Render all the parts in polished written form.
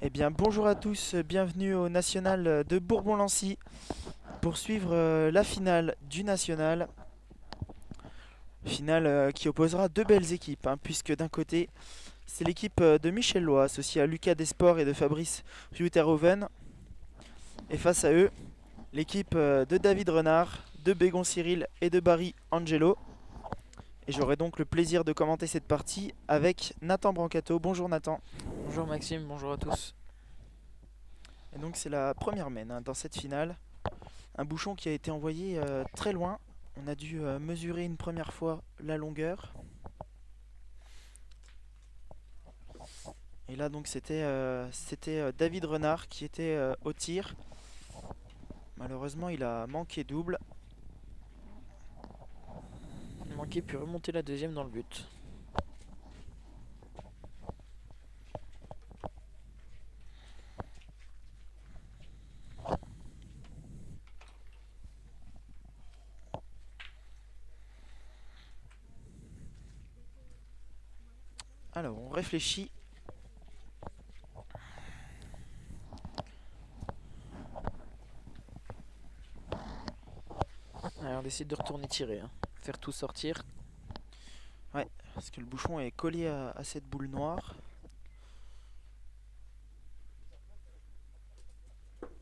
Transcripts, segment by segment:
Eh bien, bonjour à tous, bienvenue au National de Bourbon-Lancy pour suivre la finale du National. Finale qui opposera deux belles équipes, hein, puisque d'un côté, c'est l'équipe de Michel Lois, associée à Lucas Desports et de Fabrice Ruterhoven. Et face à eux, l'équipe de David Renard, de Bégon Cyril et de Barry Angelo. Et j'aurai donc le plaisir de commenter cette partie avec Nathan Brancato. Bonjour Nathan. Bonjour Maxime, bonjour à tous. Et donc c'est la première main hein, dans cette finale. Un bouchon qui a été envoyé très loin. On a dû mesurer une première fois la longueur. Et là donc c'était David Renard qui était au tir. Malheureusement il a manqué double. Il manquait puis remonter la deuxième dans le but. Alors on réfléchit. Allez, on décide de retourner tirer, hein. Faire tout sortir. Ouais, parce que le bouchon est collé à cette boule noire.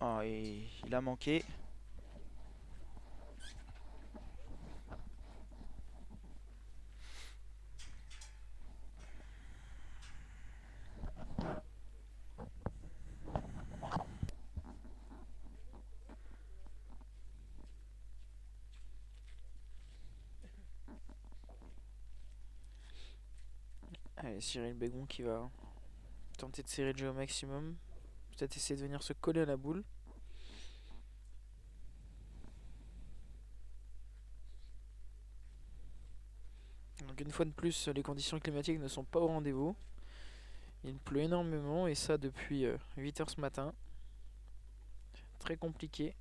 Ah, et il a manqué. Allez, Cyril Bégon qui va tenter de serrer le jeu au maximum. Peut-être essayer de venir se coller à la boule. Donc une fois de plus, les conditions climatiques ne sont pas au rendez-vous. Il pleut énormément et ça depuis 8 h ce matin. Très compliqué.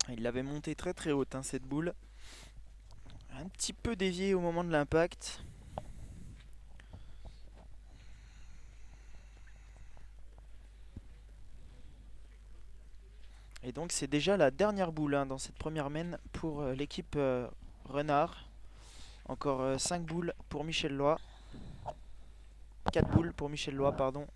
Il l'avait monté très très haute hein, cette boule. Un petit peu dévié au moment de l'impact. Et donc c'est déjà la dernière boule hein, dans cette première main pour l'équipe Renard. Encore 5 boules pour Michel Lois. 4 boules pour Michel Lois, pardon.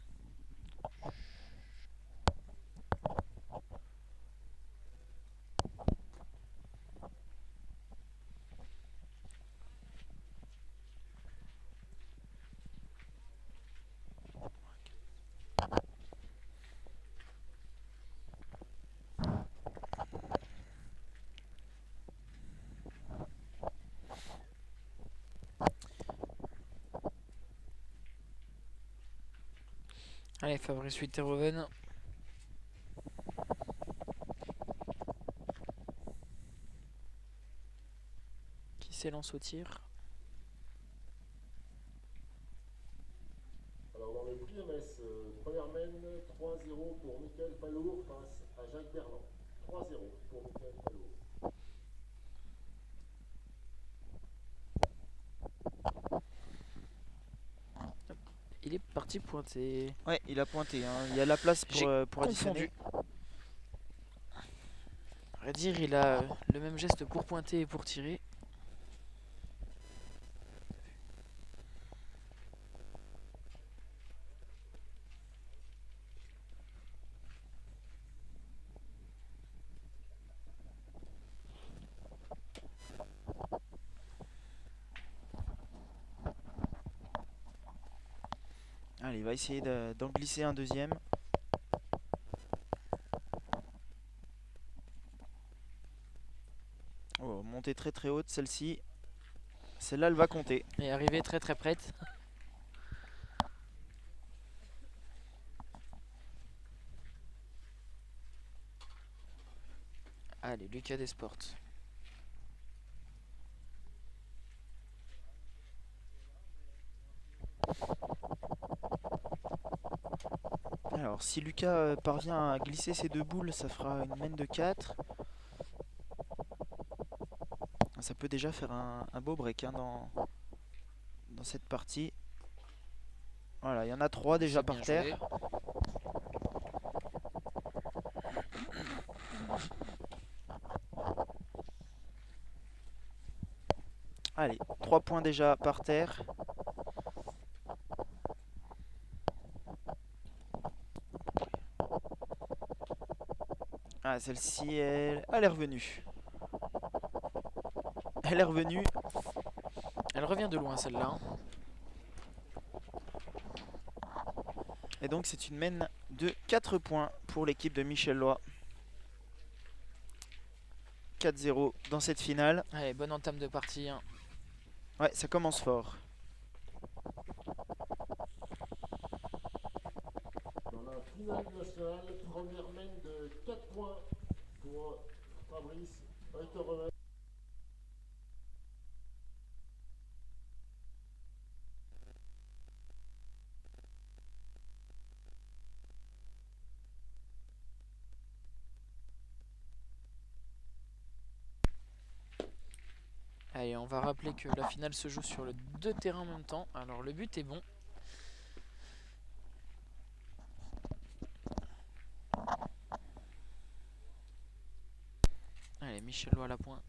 Allez, Fabrice Ruterhoven. Qui s'élance au tir. Alors dans le prix MS, première main, 3-0 pour Michael Palour face à Jacques Berland. 3-0 pour Michael Palour. Il est parti pointer. Ouais, il a pointé. Hein. Il y a la place J'ai pour additionner. confondu. À vrai dire, il a le même geste pour pointer et pour tirer. Allez, il va essayer d'en glisser un deuxième. Oh, montée très très haute celle-ci. Celle-là, elle va compter. Et arrivé très très prête. Allez, Lucas Desports. Alors, Alors si Lucas parvient à glisser ses deux boules, ça fera une main de 4. Ça peut déjà faire un beau break hein, dans cette partie. Voilà, il y en a 3 déjà C'est par bien terre. joué. Allez, 3 points déjà par terre. Ah, celle-ci, elle est revenue. Elle est revenue. Elle revient de loin celle-là. Et donc c'est une main de 4 points pour l'équipe de Michel Loy. 4-0 dans cette finale. Allez, bonne entame de partie. Hein. Ouais, ça commence fort. Dans la finale nationale, première main de 4 points pour Fabrice Euterreven. Allez, on va rappeler que la finale se joue sur le 2 terrains en même temps. Alors le but est bon. Allez, Michel Loy à la pointe.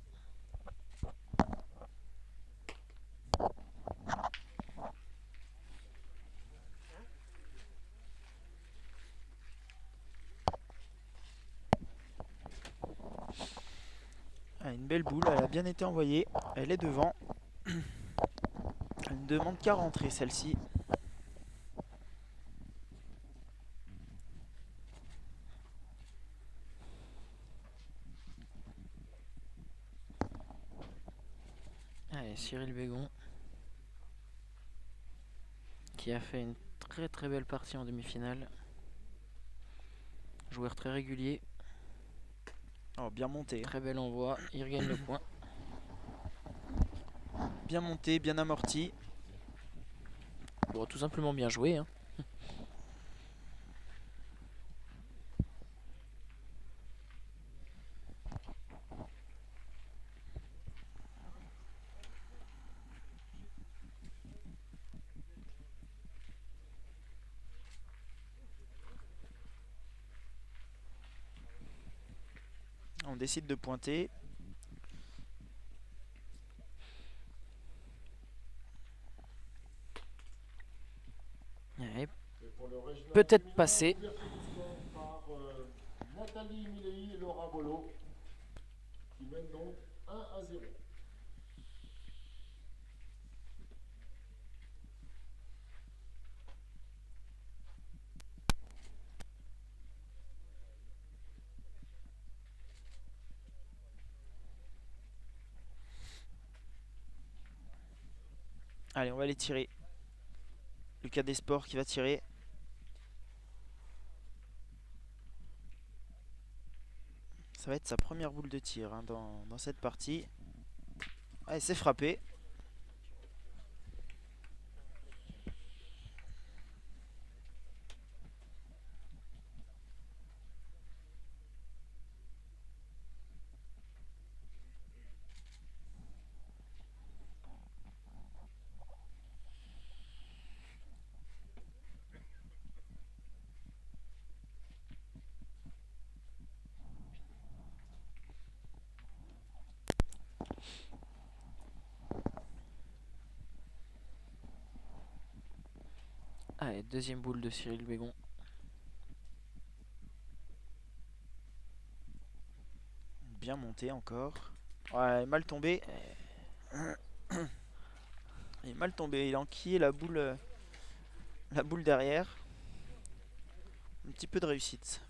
Ah, une belle boule, elle a bien été envoyée. Elle est devant. Elle ne demande qu'à rentrer celle-ci. Allez, Cyril Bégon. Qui a fait une très belle partie en demi-finale. Joueur très régulier. Oh, bien monté. Très bel envoi. Il regagne le point. Bien monté, bien amorti. Bon, tout simplement bien joué. Hein. On décide de pointer. Allez, Et pour le régional peut-être féminin, passé. ouverture du score par Nathalie Milei et Laura Bolo, qui mènent donc 1-0. Allez, on va les tirer. Lucas Desports qui va tirer. Ça va être sa première boule de tir hein, dans cette partie. Allez, c'est frappé. Allez, deuxième boule de Cyril Bégon. Bien monté encore. Ouais, mal tombé. Il est mal tombé. Il a enquillé la boule derrière. Un petit peu de réussite.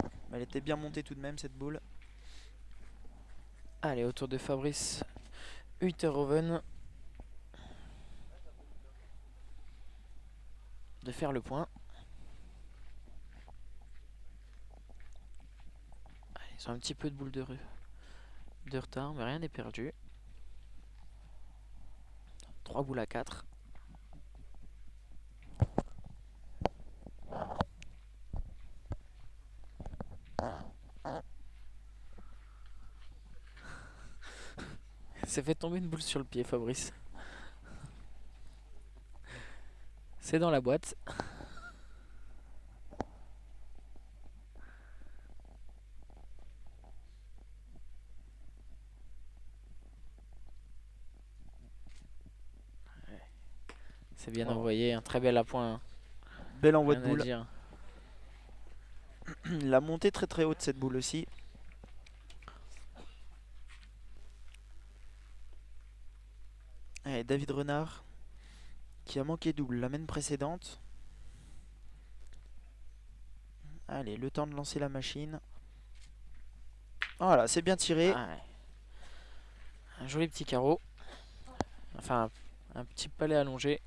Mais elle était bien montée tout de même cette boule. Allez, autour de Fabrice Euterhoven de faire le point. Allez, ils ont un petit peu de boule de retard, mais rien n'est perdu. 3 boules à 4. s'est fait tomber une boule sur le pied, Fabrice. C'est dans la boîte. C'est bien Oh. envoyé, un très bel appoint. Hein. Bel envoi Rien de à boule. dire. La montée très très haute cette boule aussi. Et David Renard qui a manqué double la main précédente. Allez, le temps de lancer la machine. Voilà, c'est bien tiré. Ah ouais. Un joli petit carreau. Enfin, un petit palais allongé.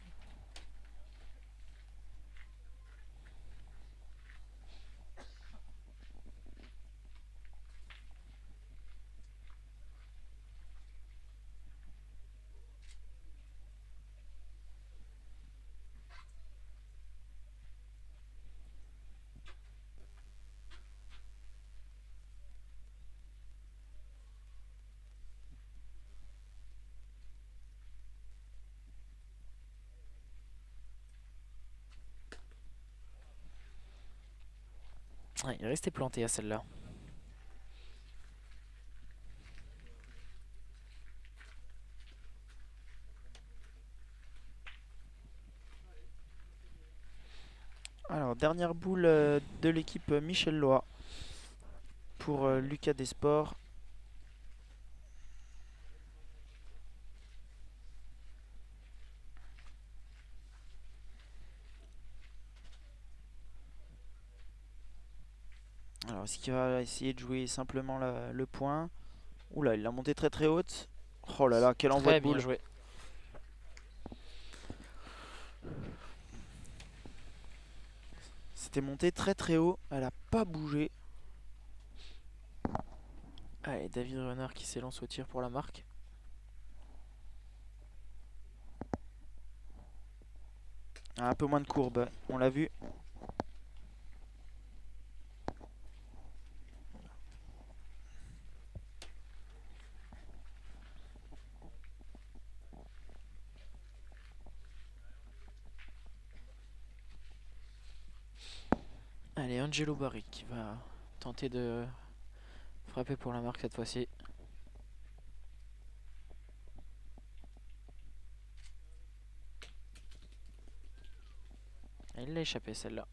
Ouais, il est resté planté à celle-là. Alors, dernière boule de l'équipe Michel Loa pour Lucas Desports. Alors, est-ce qu'il va essayer de jouer simplement le point? Oula, il l'a monté très très haute. Oh là là, quel envoi Très de bien boule. joué. C'était monté très très haut. Elle a pas bougé. Allez, David Renard qui s'élance au tir pour la marque. Un peu moins de courbe, on l'a vu. Allez, Angelo Barry qui va tenter de frapper pour la marque cette fois-ci. Et il l'a échappé celle-là.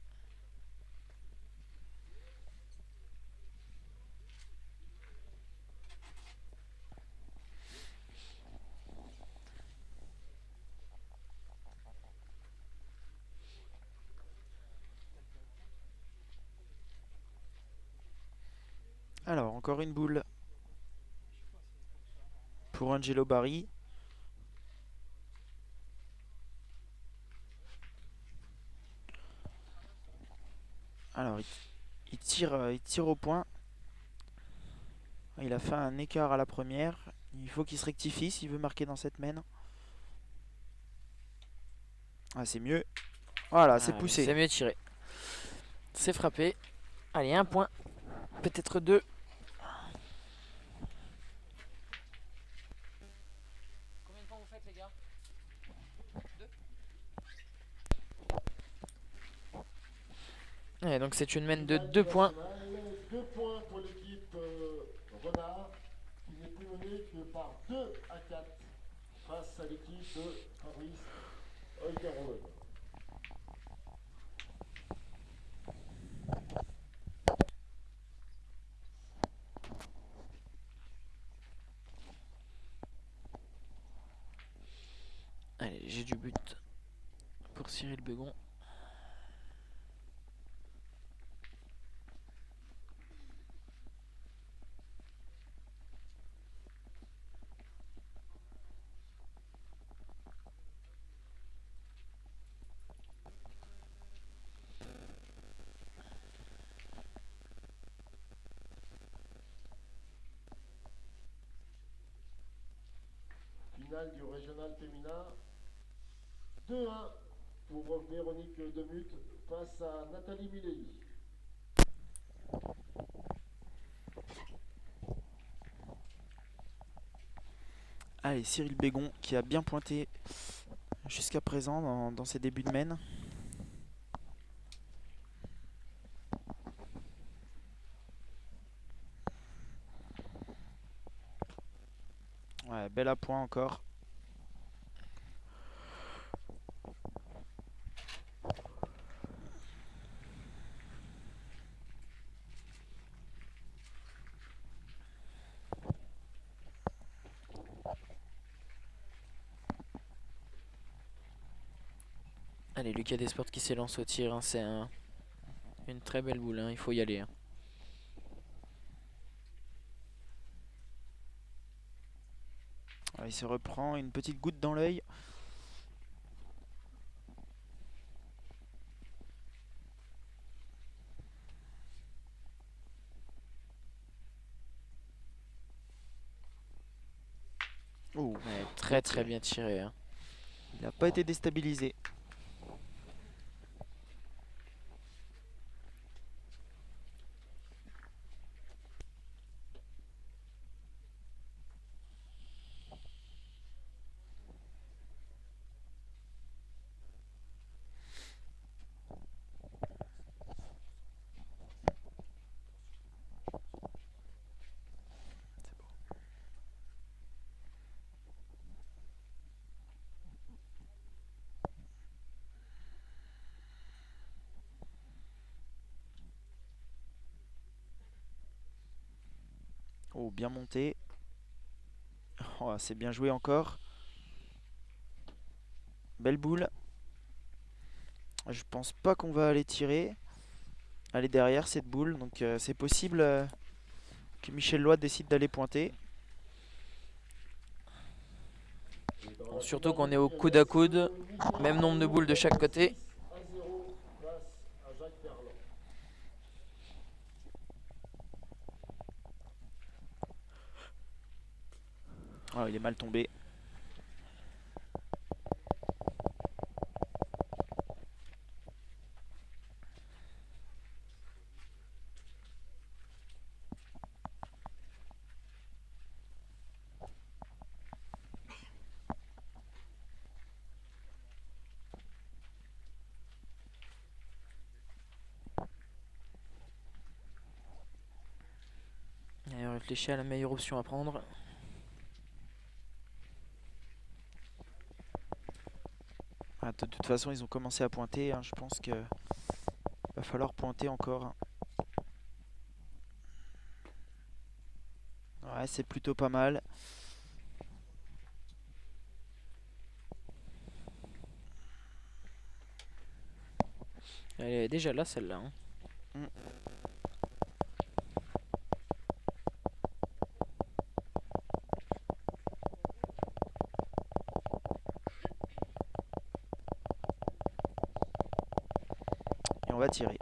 Alors, encore une boule pour Angelo Barry. Alors, il tire au point. Il a fait un écart à la première. Il faut qu'il se rectifie s'il veut marquer dans cette main. Ah, c'est mieux. Voilà, c'est poussé. C'est mieux tiré. C'est frappé. Allez, un point. Peut-être deux. Combien de points vous faites, les gars? Deux. Et donc c'est une main de 2 points. 2 points pour l'équipe Renard, qui n'est plus menée que par 2 à 4 face à l'équipe de Fabrice Oyteroven. Allez, j'ai du but pour Cyril Begon. Finale du régional féminin. 2-1 pour Véronique Demuth face à Nathalie Milei. Allez, Cyril Bégon qui a bien pointé jusqu'à présent dans ses débuts de main. Ouais, bel à point encore. Allez, Lucas Desportes qui s'élance au tir, hein, c'est une très belle boule, hein, il faut y aller. Hein. Il se reprend une petite goutte dans l'œil. Oh, Ouais, très très bien tiré. Hein. il n'a pas été déstabilisé. Oh, bien monté. Oh, c'est bien joué encore. Belle boule. Je pense pas qu'on va aller tirer. Aller derrière cette boule. Donc c'est possible que Michel Loy décide d'aller pointer. Bon, surtout qu'on est au coude à coude, même nombre de boules de chaque côté. 6-0 face à Jacques Ferland. Oh, il est mal tombé. Allez, on réfléchit à la meilleure option à prendre. Ah, de toute façon, ils ont commencé à pointer. Hein. Je pense que va falloir pointer encore. Ouais, c'est plutôt pas mal. Elle est déjà là celle-là. Hein. Mm. Et on va tirer.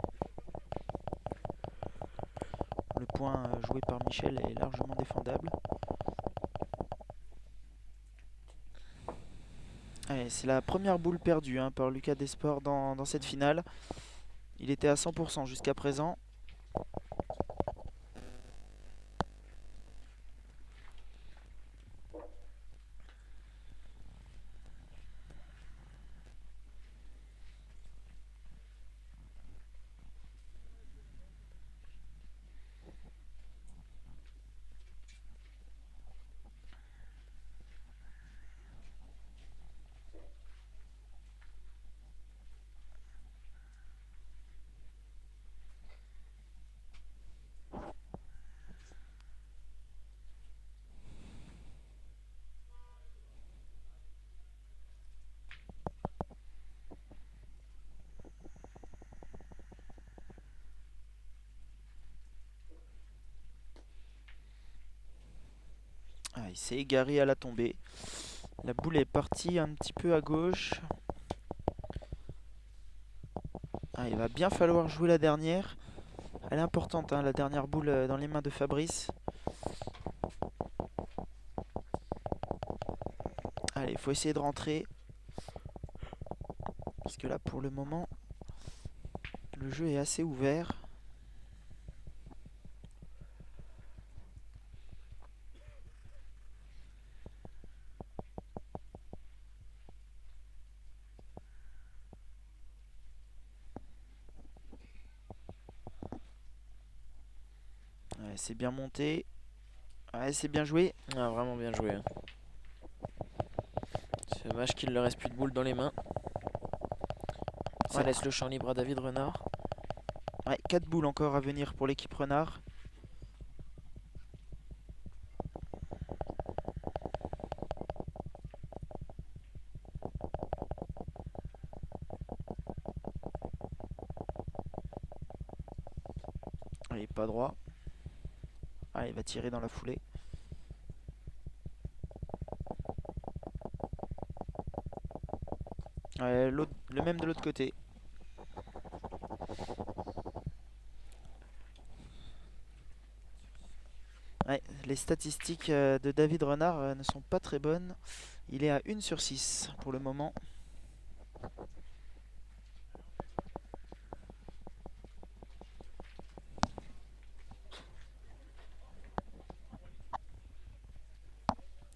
Le point joué par Michel est largement défendable. Allez, c'est la première boule perdue hein, par Lucas Desportes dans cette finale. Il était à 100% jusqu'à présent. Ah, il s'est égaré à la tombée. La boule est partie un petit peu à gauche. Ah, il va bien falloir jouer la dernière. Elle est importante, hein, la dernière boule dans les mains de Fabrice. Allez, il faut essayer de rentrer. Parce que là, pour le moment, le jeu est assez ouvert. Ouais, c'est bien monté. Ouais, c'est bien joué. Ah, vraiment bien joué. Hein. C'est dommage qu'il ne reste plus de boules dans les mains. Ça Ouais. laisse le champ libre à David Renard. Ouais, 4 boules encore à venir pour l'équipe Renard. Il est pas droit. Ah, il va tirer dans la foulée. Ouais, le même de l'autre côté. Ouais, les statistiques de David Renard ne sont pas très bonnes. Il est à 1 sur 6 pour le moment.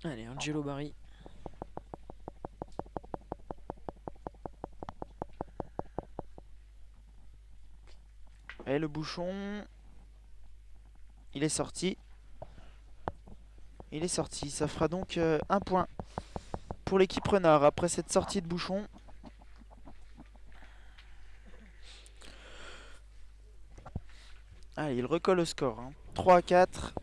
Allez, Angelo Barry. Et le bouchon, il est sorti. Il est sorti. Ça fera donc 1 point pour l'équipe Renard après cette sortie de bouchon. Allez, il recolle au score. 3-4.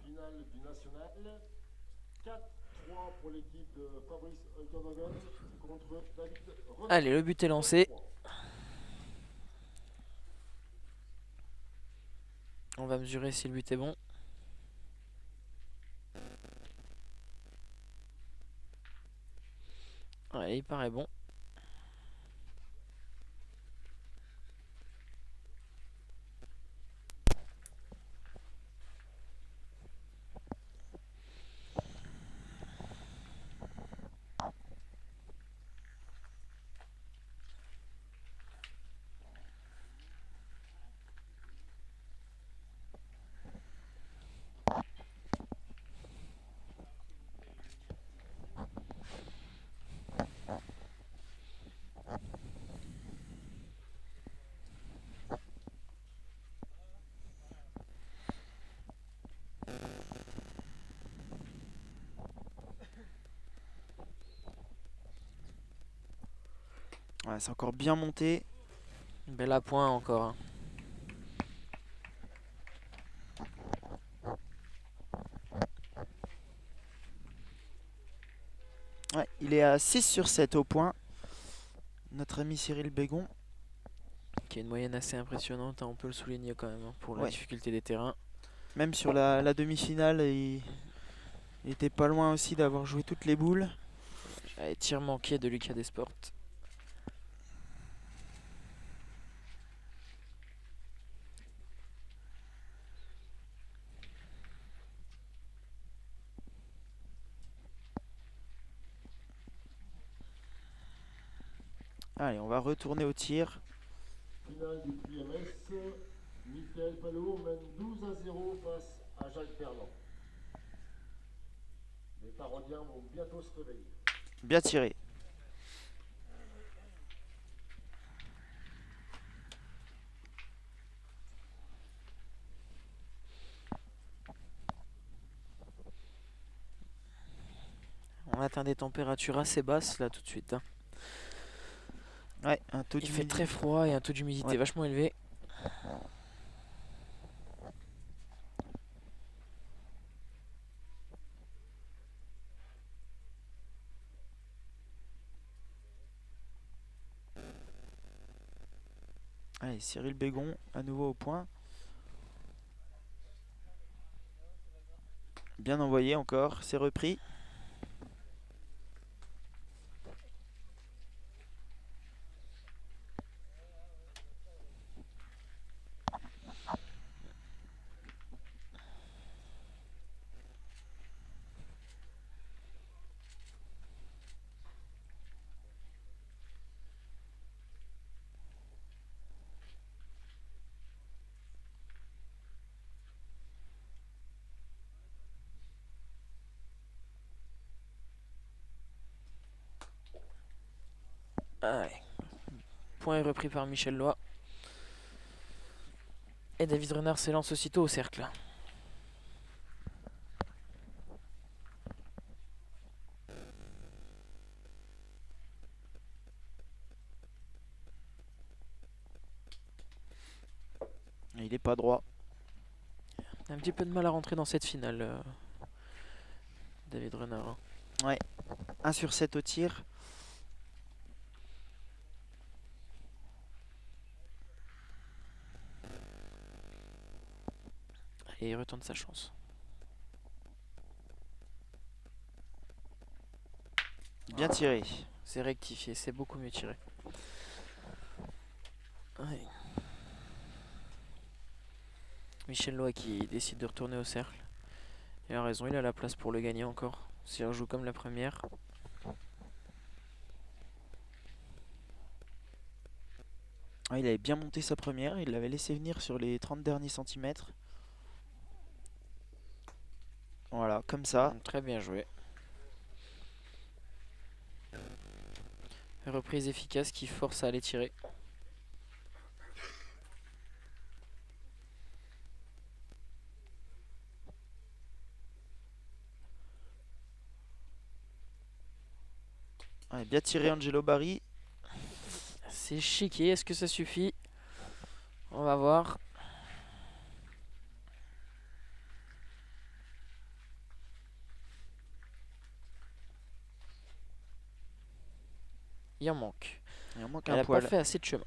Finale du national. 4-3 pour l'équipe de Fabrice Oekerwagen contre David Renard. Allez, le but est lancé. On va mesurer si le but est bon. Ouais, il paraît bon. Ouais, c'est encore bien monté. Bel à point encore. Hein. Ouais, il est à 6 sur 7 au point. Notre ami Cyril Bégon. Qui a une moyenne assez impressionnante, hein, on peut le souligner quand même, hein, pour la Ouais. difficulté des terrains. Même sur la demi-finale, il était pas loin aussi d'avoir joué toutes les boules. Allez, tir manqué de Lucas Desportes. Allez, on va retourner au tir. Finale du prix MS. Michael Palot mène 12-0 face à Jacques Ferland. Les parodiens vont bientôt se réveiller. Bien tiré. On atteint des températures assez basses là tout de suite. Hein. Ouais, un taux Il fait d'humidité. très froid et un taux d'humidité Ouais. vachement élevé. Allez, Cyril Bégon, à nouveau au point. Bien envoyé encore, c'est repris. Ah ouais. Point est repris par Michel Loy. Et David Renard s'élance aussitôt au cercle. Et il est pas droit. Un petit peu de mal à rentrer dans cette finale, David Renard. 1 sur 7 au tir. Et il retente sa chance. Bien tiré. C'est rectifié, c'est beaucoup mieux tiré. Ouais. Michel Loy qui décide de retourner au cercle. Il a raison, il a la place pour le gagner encore. S'il rejoue comme la première. Il avait bien monté sa première, il l'avait laissé venir sur les 30 derniers centimètres. Voilà, comme ça. Très bien joué. Reprise efficace qui force à aller tirer. Bien tiré Angelo Barry. C'est chiqué, est-ce que ça suffit? On va voir. Il en manque. Il en manque Elle un n'a pas poil. fait assez de chemin.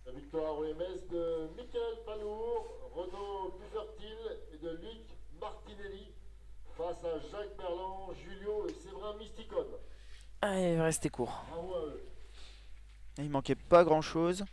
La victoire OMS de Michael Palour, Renaud Buffertil et de Luc Martinelli face à Jacques Berland, Julio et Séverin Mysticone. Ah, il va rester court. Bravo à eux. Il manquait pas grand chose.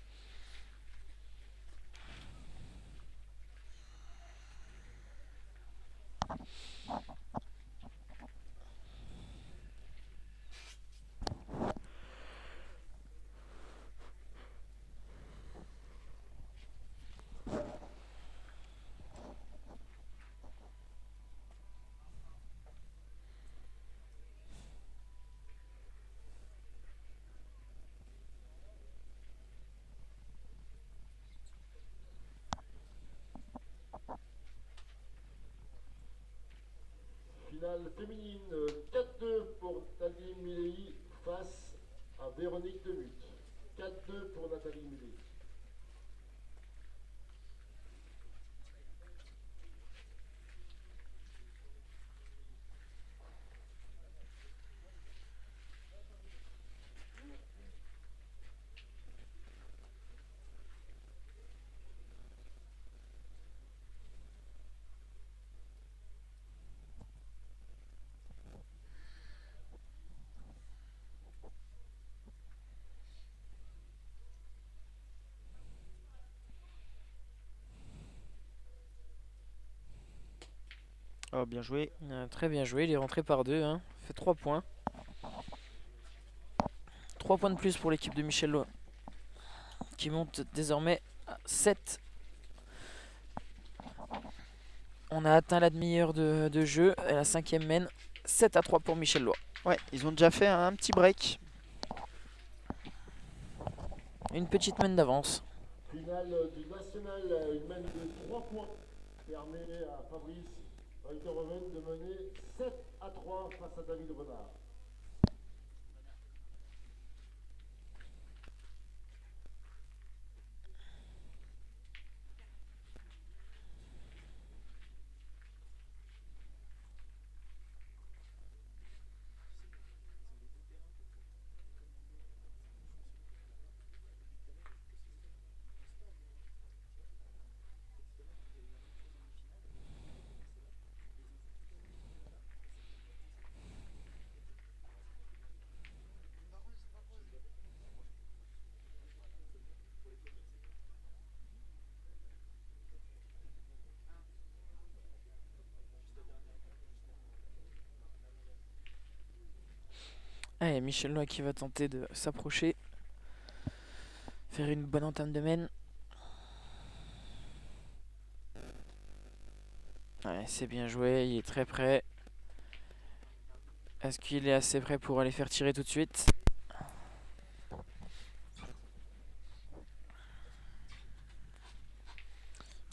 Finale féminine 4-2 pour Nathalie Milei face à Véronique Demuth. 4-2 pour Nathalie Milei. Oh, bien joué. Très bien joué, il est rentré par deux. Hein. Il fait 3 points. 3 points de plus pour l'équipe de Michel Loy. Qui monte désormais à 7. On a atteint la demi-heure de jeu. Et la 5e mène 7-3 pour Michel Loy. Ouais, ils ont déjà fait un petit break. Une petite mène d'avance. Finale du national, une mène de 3 points permet à Fabrice Reuterhoven de mener 7-3 face à David Renard. Allez, Michel Lois qui va tenter de s'approcher. Faire une bonne entame de mène. Ouais, c'est bien joué, il est très près. Est-ce qu'il est assez prêt pour aller faire tirer tout de suite?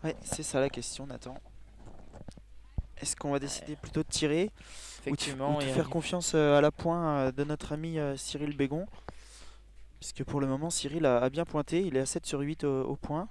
Ouais, c'est ça la question, Nathan. Est-ce qu'on va décider plutôt de tirer ou Effectivement, de faire confiance à la pointe de notre ami Cyril Bégon? Puisque pour le moment, Cyril a bien pointé, il est à 7 sur 8 au point.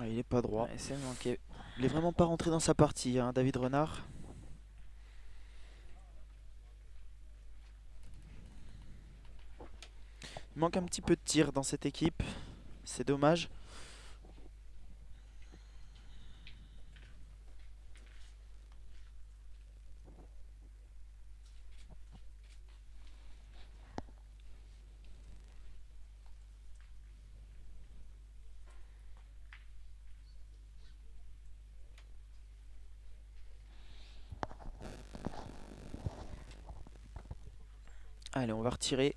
Ouais, il est pas droit. ouais, c'est manqué. Il est vraiment pas rentré dans sa partie, hein, David Renard. Il manque un petit peu de tir dans cette équipe. C'est dommage. Allez, on va retirer.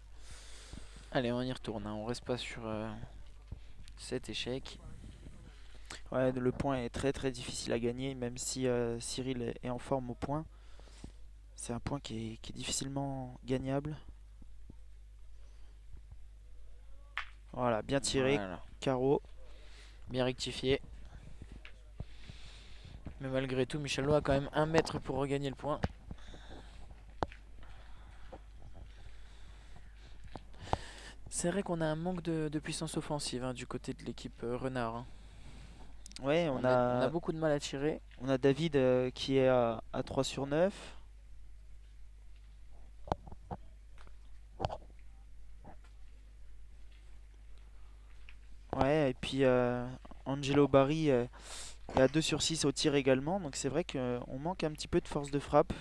Allez, on y retourne, hein. On reste pas sur cet échec. Ouais, le point est très très difficile à gagner, même si Cyril est en forme au point. C'est un point qui est difficilement gagnable. Voilà, bien tiré, Voilà, carreau. bien rectifié. Mais malgré tout, Michel Lois a quand même 1 mètre pour regagner le point. C'est vrai qu'on a un manque de puissance offensive, hein, du côté de l'équipe Renard, hein. Ouais, On a beaucoup de mal à tirer. on a David qui est à 3 sur 9. Ouais, et puis Angelo Barry est à 2 sur 6 au tir également. Donc c'est vrai qu'on manque un petit peu de force de frappe.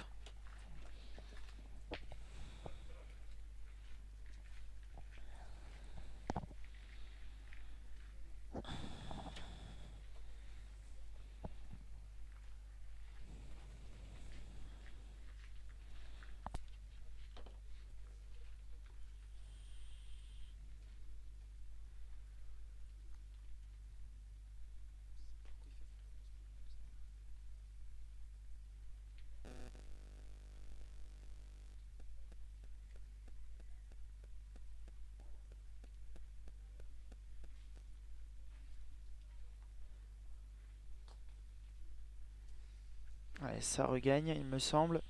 Ouais, ça regagne, il me semble.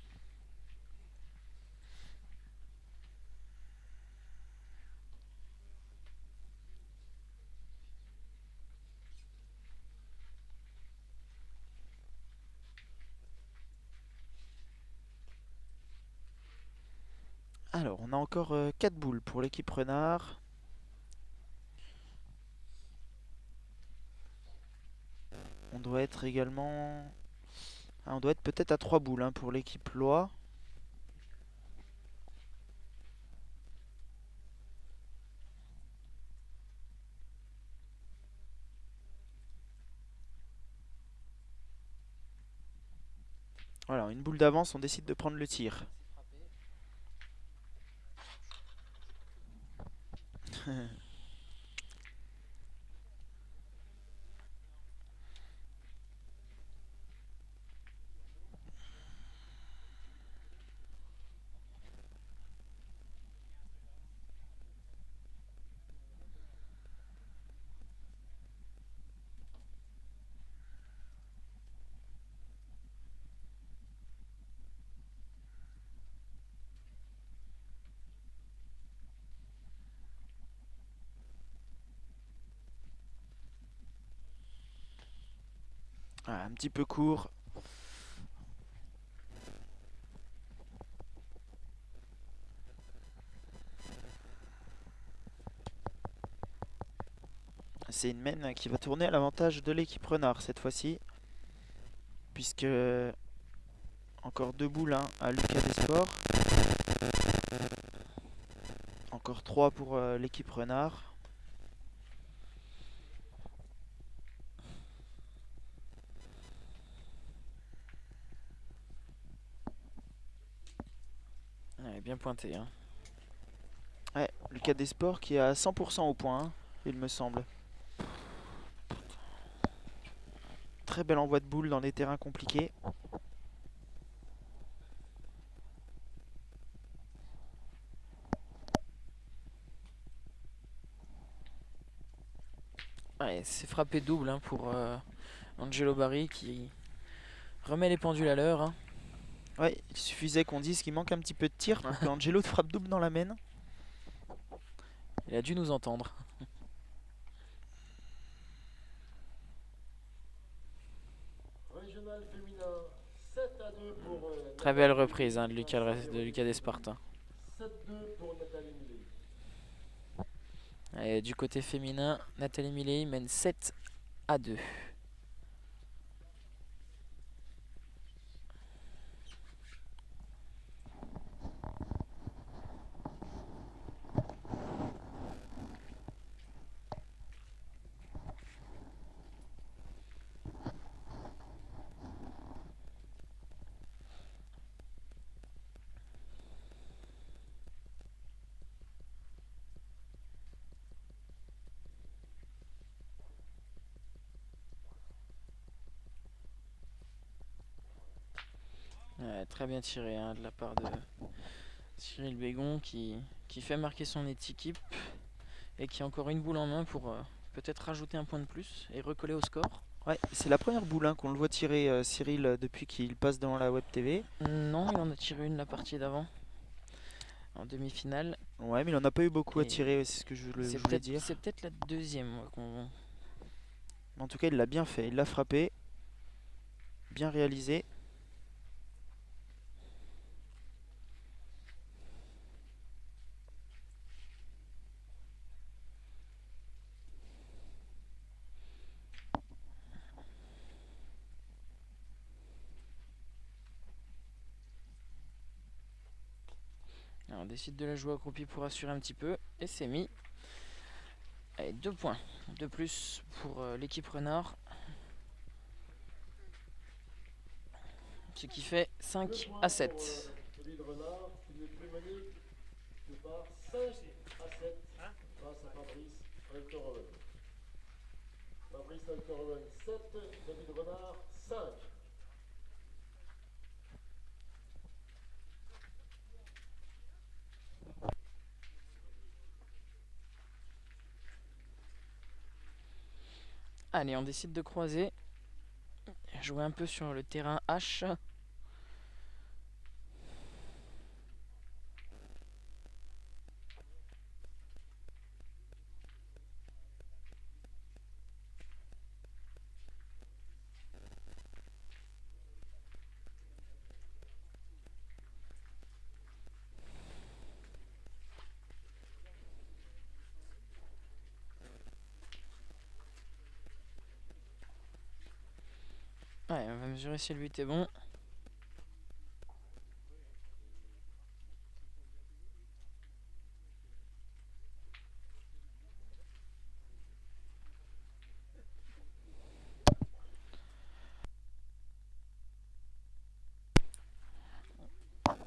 Alors, on a encore 4 boules pour l'équipe Renard. On doit être également... Ah, on doit être peut-être à 3 boules hein, pour l'équipe Lois. Voilà, une boule d'avance, on décide de prendre le tir. Voilà, un petit peu court. C'est une main qui va tourner à l'avantage de l'équipe Renard cette fois-ci. Puisque encore 2 boules hein, à Lucas Desports. Encore 3 pour l'équipe Renard. Ouais, bien pointé. Hein. Ouais, Lucas Desports qui est à 100% au point, hein, il me semble. Très bel envoi de boule dans les terrains compliqués. Ouais, c'est frappé double hein, pour Angelo Barry qui remet les pendules à l'heure. Hein. Ouais, il suffisait qu'on dise qu'il manque un petit peu de tir pour que Angelo frappe double dans la main. Il a dû nous entendre. Régional féminin, 7-2 pour Très belle reprise hein, de Lucas Despartins. 7-2 pour Nathalie Millet. Et du côté féminin, Nathalie Millet mène 7-2. Ouais, très bien tiré hein, de la part de Cyril Bégon qui fait marquer son équipe et qui a encore une boule en main pour peut-être rajouter un point de plus et recoller au score. Ouais, c'est la première boule hein, qu'on le voit tirer Cyril depuis qu'il passe devant la web TV. Non, il en a tiré une la partie d'avant, en demi-finale. Ouais, mais il en a pas eu beaucoup à Et tirer, c'est ce que je voulais dire. C'est peut-être la deuxième moi, qu'on... En tout cas, il l'a bien fait, il l'a frappé. Bien réalisé. Alors, on décide de la jouer accroupie pour assurer un petit peu. Et c'est mis. Allez, 2 points de plus pour l'équipe Renard. Ce qui fait 5-7. Celui de Renard qui n'est plus mené que par 5-7 grâce à Fabrice Alteroven. Fabrice Alteroven 7, David Renard 5. Allez, on décide de croiser. Jouer un peu sur le terrain H. Ouais, on va mesurer si le but est bon.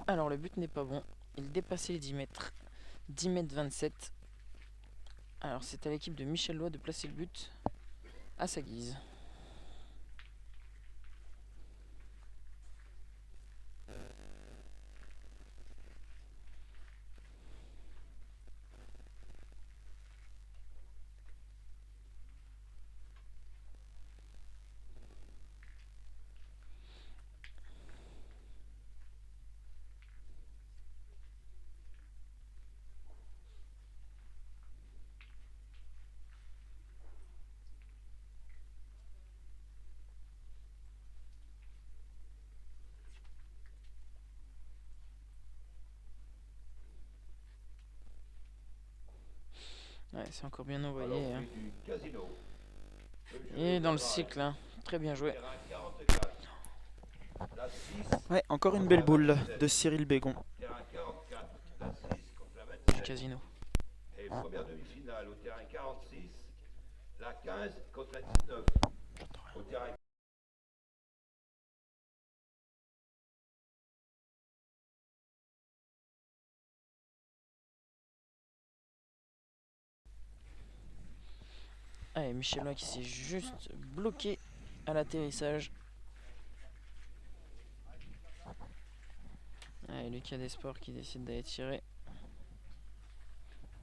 Alors le but n'est pas bon. Il dépassait les 10 mètres. 10 mètres 27. Alors c'est à l'équipe de Michel Loy de placer le but à sa guise. Ouais, c'est encore bien À envoyé. Hein. l'entrée du casino. Le jeu Et dans le démarre. cycle, hein. Très bien joué. Terrain 44. La 6 Ouais, encore une contre belle la boule 27. de Cyril Bégon. Terrain 44. La 6 contre la Du 27. casino. Et première demi-finale au terrain 46. La 15 contre la 19. Au terrain Allez, Michelin qui s'est juste bloqué à l'atterrissage. Allez, Lucas Desports qui décide d'aller tirer.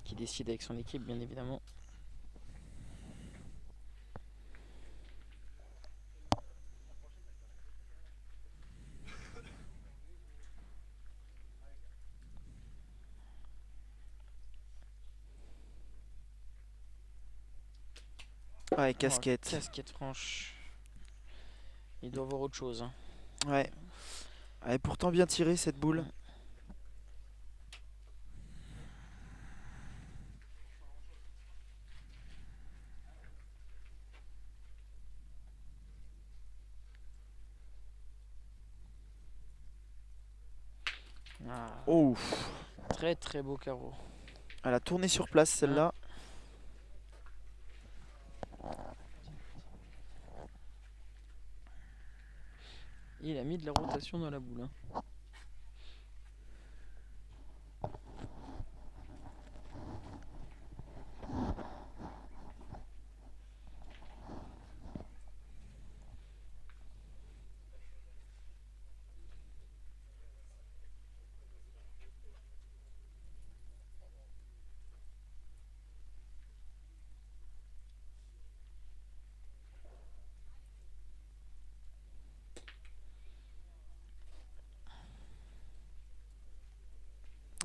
Qui décide avec son équipe, bien évidemment. Ouais, Oh, casquette. casquette franche. Il doit voir autre chose. Hein. Ouais. Elle est pourtant bien tirée cette boule. Ah, Oh, très très beau carreau. elle a tourné sur place celle-là. Il a mis de la rotation dans la boule. Hein.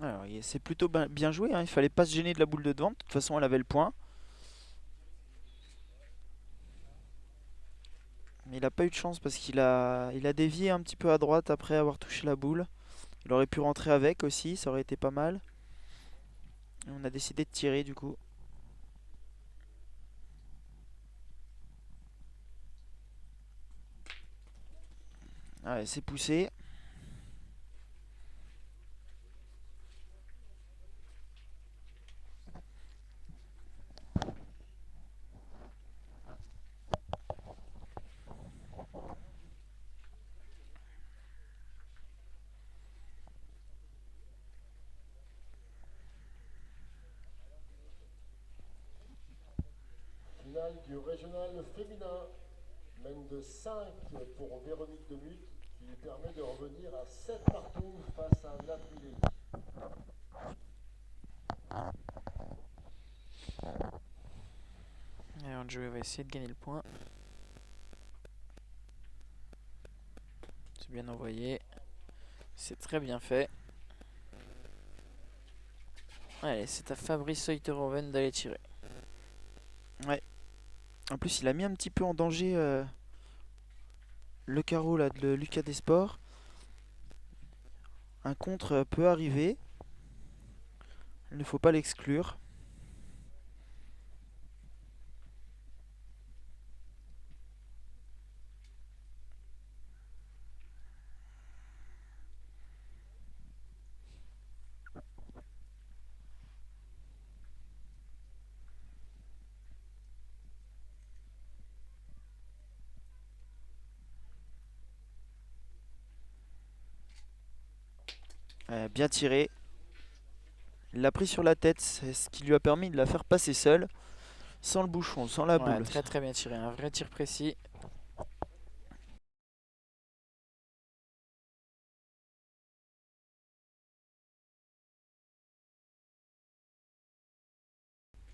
Alors, c'est plutôt bien joué, hein. Il fallait pas se gêner de la boule de devant. De toute façon, elle avait le point. Mais il a pas eu de chance parce il a dévié un petit peu à droite après avoir touché la boule. Il aurait pu rentrer avec aussi, ça aurait été pas mal. Et on a décidé de tirer du coup. Allez, c'est poussé. Finale du régional féminin. Mène de 5 pour Véronique Demuth qui lui permet de revenir à 7 partout face à Nathalie. Alors Joey va essayer de gagner le point. C'est bien envoyé. C'est très bien fait. Allez, c'est à Fabrice Seuterhoven d'aller tirer. Ouais. En plus, il a mis un petit peu en danger le carreau là, de Lucas Desports. Un contre peut arriver. Il ne faut pas l'exclure. Bien tiré. Il l'a pris sur la tête, c'est ce qui lui a permis de la faire passer seule. Sans le bouchon, sans la Ouais, boule. très très bien tiré. Un vrai tir précis.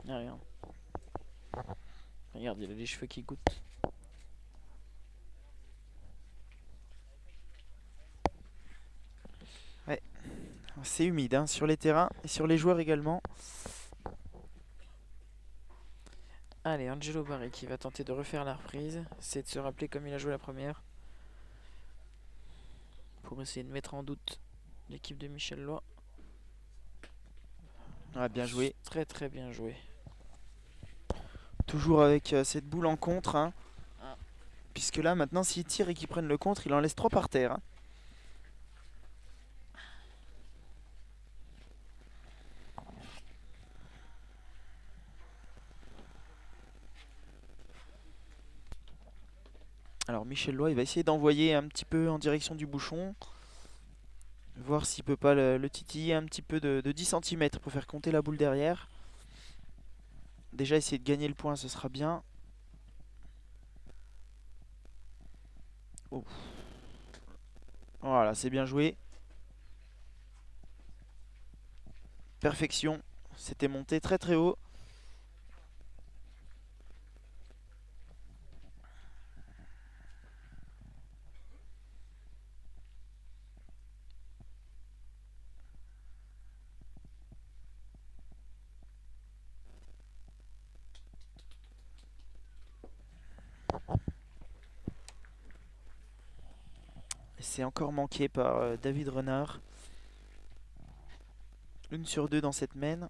Ah, regarde. Regarde, il a les cheveux qui goûtent. C'est humide hein, sur les terrains et sur les joueurs également. Allez, Angelo Barry qui va tenter de refaire la reprise. C'est de se rappeler comme il a joué la première. Pour essayer de mettre en doute l'équipe de Michel Lois. Ouais, bien joué. Très très bien joué. toujours avec cette boule en contre. Hein. Ah. Puisque là, maintenant, s'il tire et qu'il prenne le contre, il en laisse 3 par terre. Hein. Alors Michel Lois, il va essayer d'envoyer un petit peu en direction du bouchon. Voir s'il peut pas le titiller un petit peu de 10 cm pour faire compter la boule derrière. Déjà essayer de gagner le point, ce sera bien. Oh. Voilà, c'est bien joué. Perfection. C'était monté très très haut. C'est encore manqué par David Renard. 1 sur 2 dans cette main.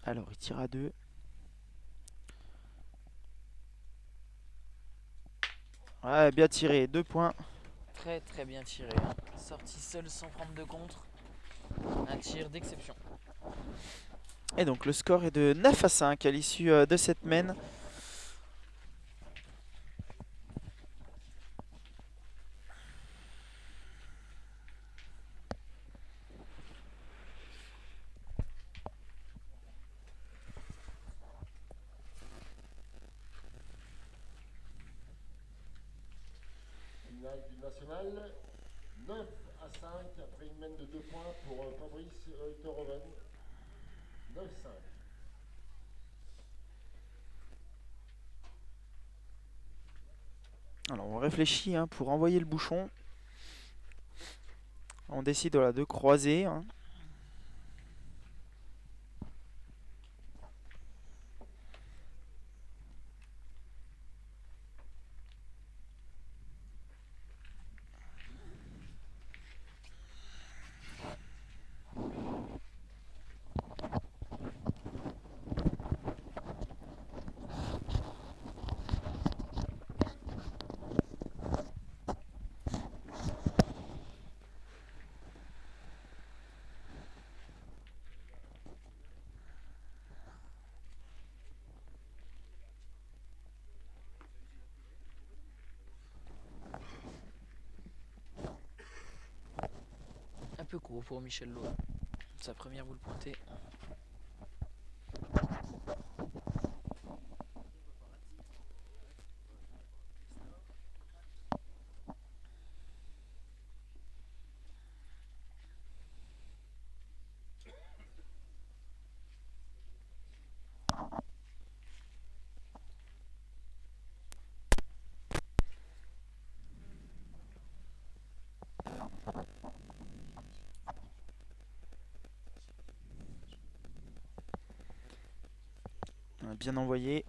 Alors il tire à 2. Ouais, bien tiré, 2 points. Très très bien tiré. Hein. Sorti seul sans prendre de contre. Un tir d'exception. Et donc le score est de 9 à 5 à l'issue de cette main. Finale du national. 9 à 5 après une mène de 2 points pour Fabrice Heuteroven. 9-5. Alors on réfléchit hein, pour envoyer le bouchon. On décide voilà, de croiser. Hein. Un peu court pour Michel Lois. Sa première boule pointée. On a bien envoyé.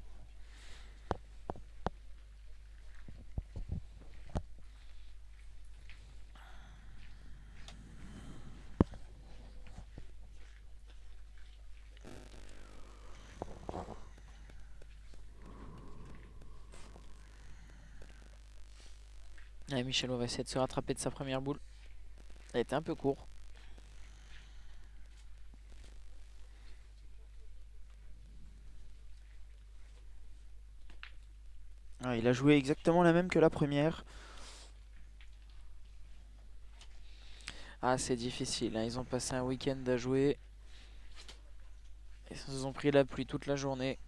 Allez, Michel Lois va essayer de se rattraper de sa première boule. Elle était un peu court. Ah, il a joué exactement la même que la première. Ah, c'est difficile. Hein. Ils ont passé un week-end à jouer. Ils se sont pris la pluie toute la journée.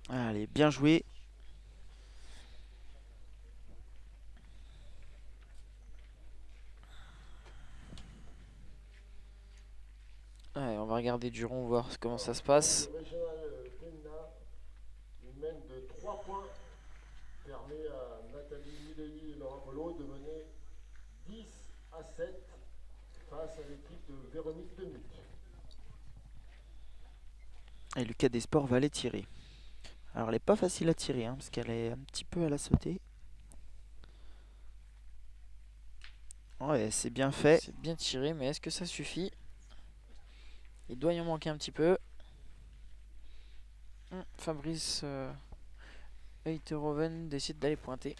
Allez, bien joué. va regarder du rond, voir comment ça se passe. Le régional féminin, il mène de 3 points, permet à Nathalie Mileli et Laura Bolo de mener 10-7 face à l'équipe de Véronique Demuc. Et Lucas Desports va les tirer. Alors elle est pas facile à tirer, parce qu'elle est un petit peu à la sautée. Ouais, c'est bien fait. C'est bien tiré, mais est-ce que ça suffit? Il doit y en manquer un petit peu. Fabrice Eiteroven décide d'aller pointer.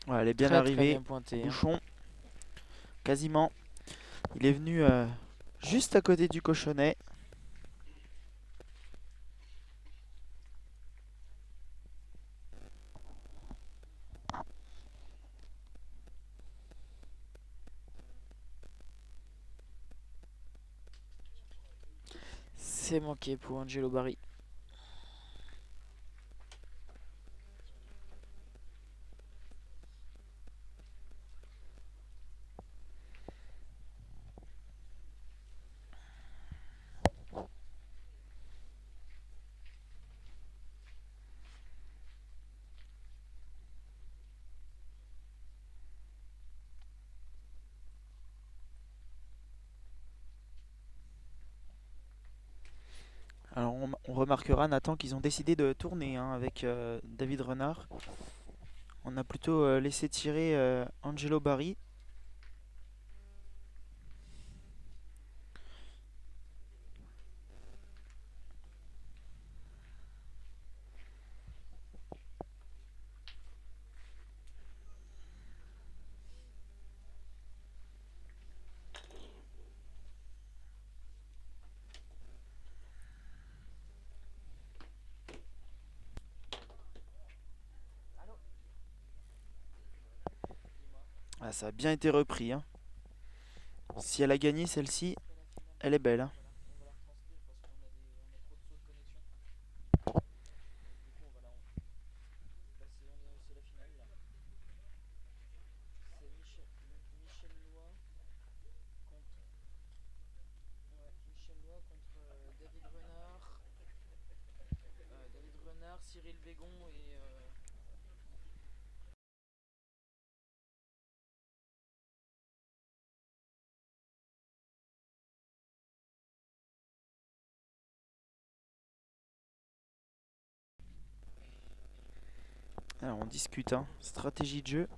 Ouais, elle est bien Très arrivée. bien pointé. Bouchon, quasiment. Il est venu juste à côté du cochonnet. C'est manqué pour Angelo Barry. Alors on remarquera, Nathan, qu'ils ont décidé de tourner avec David Renard. On a plutôt laissé tirer Angelo Barry. Ah, ça a bien été repris. Si elle a gagné celle-ci, elle est belle. David Renard, Cyril Bégon et Alors on discute, stratégie de jeu.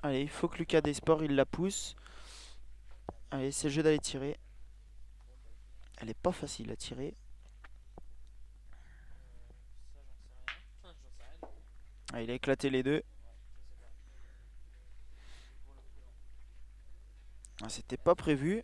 Allez, il faut que Lucas Desports il la pousse. Allez, c'est le jeu d'aller tirer. Elle est pas facile à tirer. Ah, il a éclaté les deux. Ah, c'était pas prévu.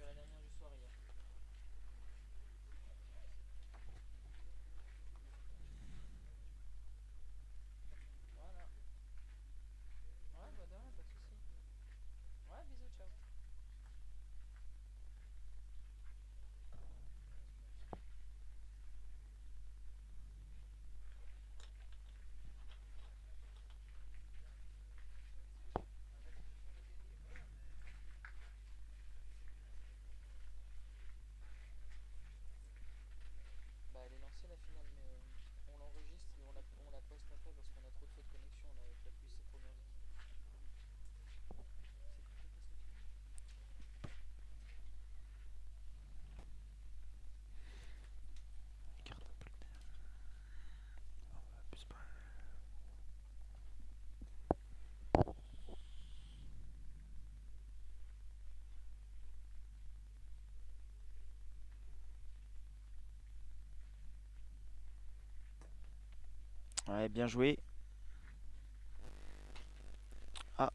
Ouais, bien joué. Ah.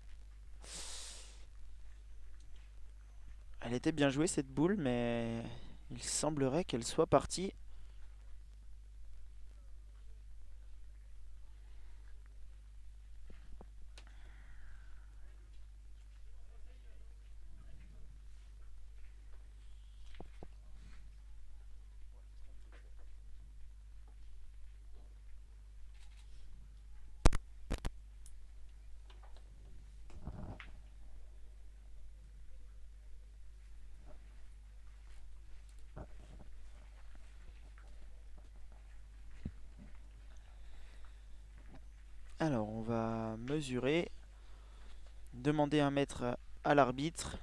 Elle était bien jouée cette boule, mais il semblerait qu'elle soit partie. Alors, on va mesurer, demander un mètre à l'arbitre.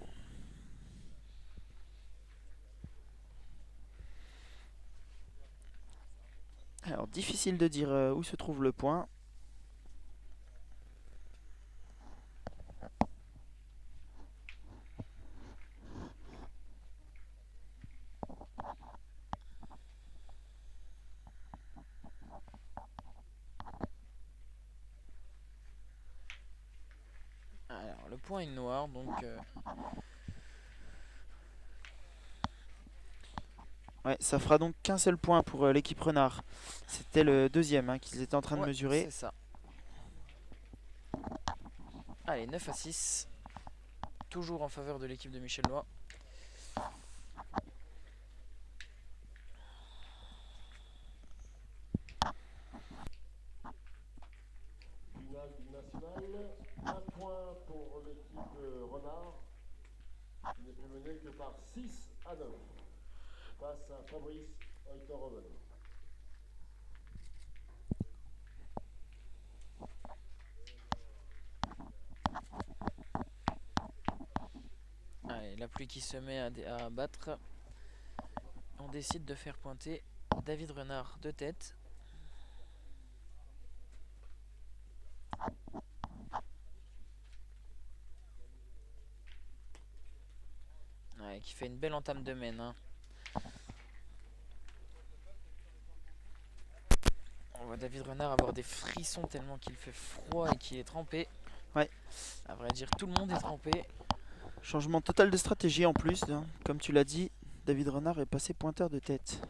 Alors, difficile de dire où se trouve le point. Alors, le point est noir, donc Ouais, ça fera donc qu'un seul point pour l'équipe Renard. C'était le deuxième hein, qu'ils étaient en train de ouais, mesurer. c'est ça. Allez, 9 à 6. Toujours en faveur de l'équipe de Michel Lois. Finale du national. Un point pour l'équipe Renard, qui n'est plus menée que par 6 à 9 face à Fabrice Euterhoven. Allez, la pluie qui se met à battre. On décide de faire pointer David Renard de tête. Ouais, qui fait une belle entame de mène. Hein. On voit David Renard avoir des frissons tellement qu'il fait froid et qu'il est trempé. Ouais. À vrai dire, tout le monde est trempé. Changement total de stratégie en plus. Hein. Comme tu l'as dit, David Renard est passé pointeur de tête.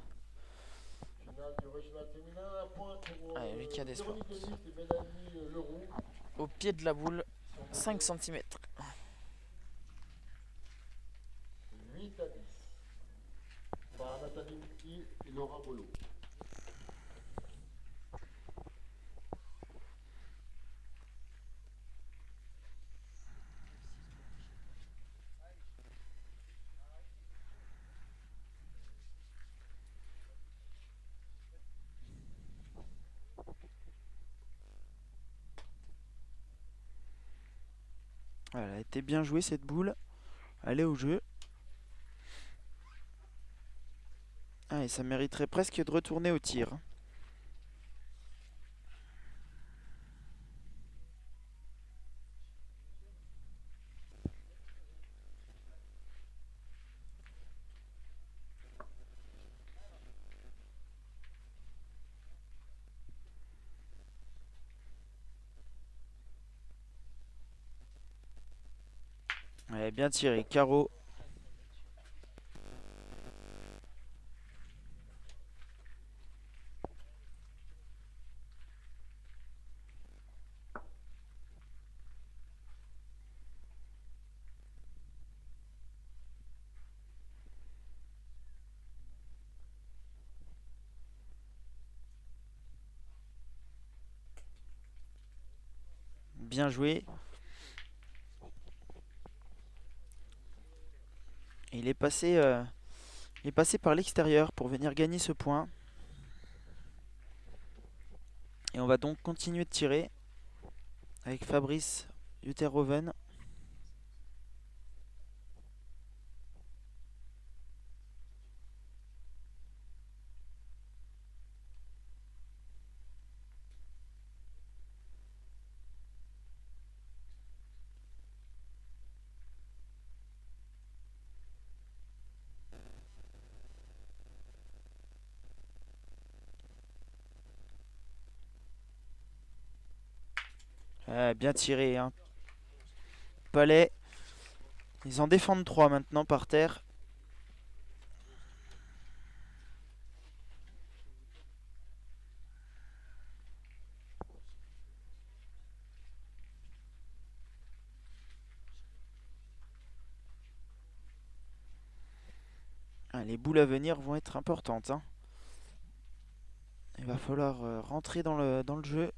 Finale du régional féminin. Un point pour Allez, Lucas Desport. Véronique Denis et Mélanie Leroux. Au pied de la boule, 5 cm. 8 à 10 par Nathalie Miki et Laura Bolo. Voilà, elle a été bien jouée cette boule. Elle est au jeu. Ah, et ça mériterait presque de retourner au tir. Ouais, bien tiré, carreau. Bien joué. Et il est passé par l'extérieur pour venir gagner ce point. Et on va donc continuer de tirer avec Fabrice Uterhoven. Bien tiré, hein. Palais. Ils en défendent 3 maintenant par terre. Les boules à venir vont être importantes, hein. Il va falloir rentrer dans le jeu.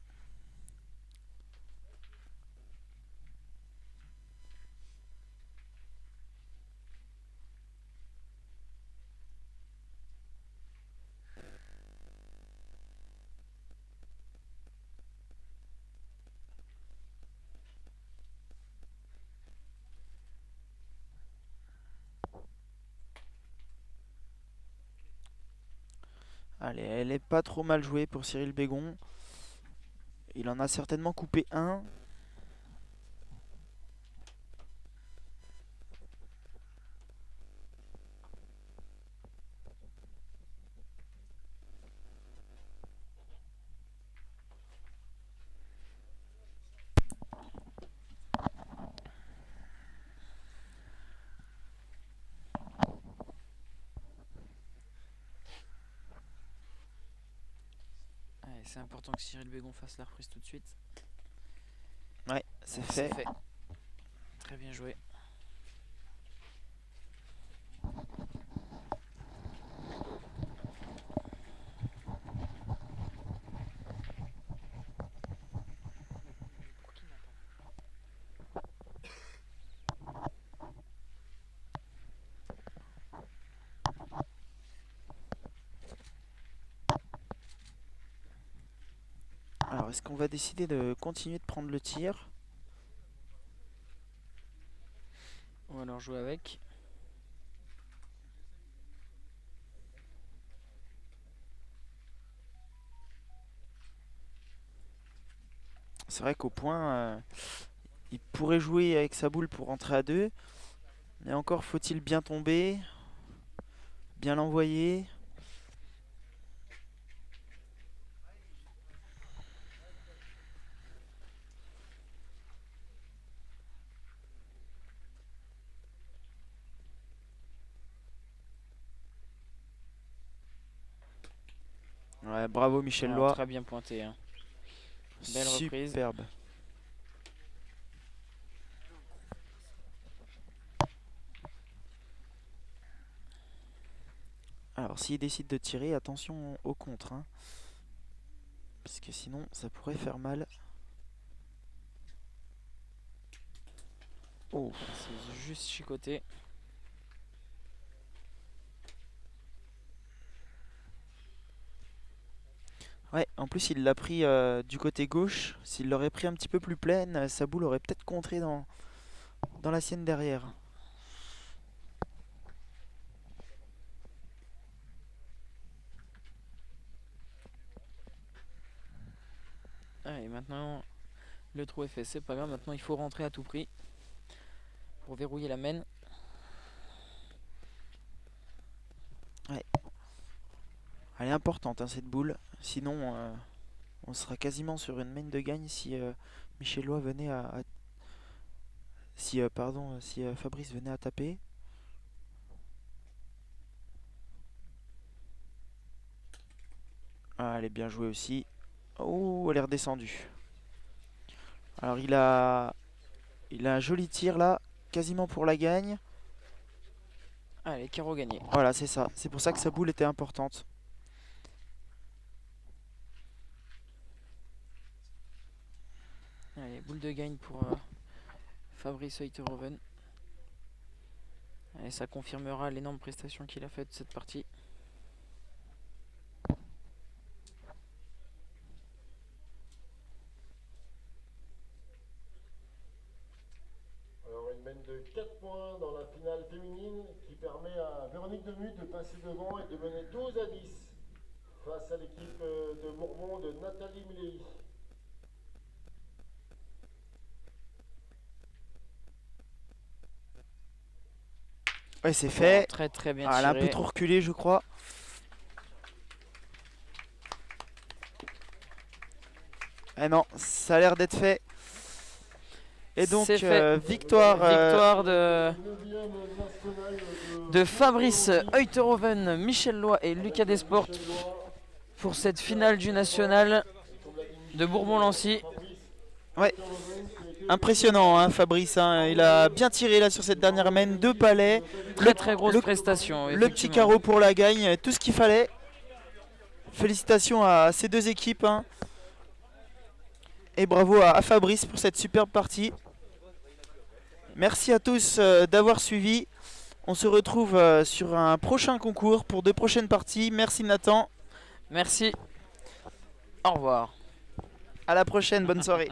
Allez, elle est pas trop mal jouée pour Cyril Bégon. Il en a certainement coupé un. Allez, c'est important que Cyril Bégon fasse la reprise tout de suite. Ouais, c'est Ouais, fait. Très bien joué. Alors, est-ce qu'on va décider de continuer de prendre le tir? Ou alors jouer avec. C'est vrai qu'au point, il pourrait jouer avec sa boule pour rentrer à 2. Mais encore faut-il bien tomber, bien l'envoyer. Ouais, bravo Michel Ouais, Loy. très bien pointé, hein. Belle reprise. Superbe. Alors s'il décide de tirer, attention au contre, hein. Parce que sinon ça pourrait faire mal. Oh. C'est juste chicoté. Ouais, en plus il l'a pris du côté gauche. S'il l'aurait pris un petit peu plus pleine, sa boule aurait peut-être contré dans la sienne derrière. Allez, maintenant le trou est fait, c'est pas grave. Maintenant il faut rentrer à tout prix pour verrouiller la main. Elle est importante, hein, cette boule. Sinon, on sera quasiment sur une main de gagne si Michel Loy venait si Fabrice venait à taper. Ah, elle est bien jouée aussi. Oh, elle est redescendue. Alors il a un joli tir là, quasiment pour la gagne. Allez, carreau gagné. Voilà, c'est ça. C'est pour ça que sa boule était importante. Allez, boule de gagne pour Fabrice Heuteroven. Et ça confirmera l'énorme prestation qu'il a faite cette partie. Alors une mène de 4 points dans la finale féminine qui permet à Véronique Demuth de passer devant et de mener 12-10 face à l'équipe de Bourbon de Nathalie Milei. Ouais, c'est fait. Très très bien Ah, elle a un tiré. peu trop reculé, je crois. Ah non, ça a l'air d'être fait. Et donc C'est fait. victoire, Victoire 9e nationale de Fabrice Heuterhoven, Michel Loy et Lucas Desportes pour cette finale du national de Bourbon-Lancy. Ouais. Impressionnant hein, Fabrice, hein. Il a bien tiré là sur cette dernière main, 2 palets, Très grosse le- prestation. le petit carreau pour la gagne, tout ce qu'il fallait. Félicitations à ces 2 équipes hein. Et bravo à Fabrice pour cette superbe partie. Merci à tous d'avoir suivi. On se retrouve sur un prochain concours pour 2 prochaines parties. Merci Nathan, Merci. Au revoir. à la prochaine, bonne soirée.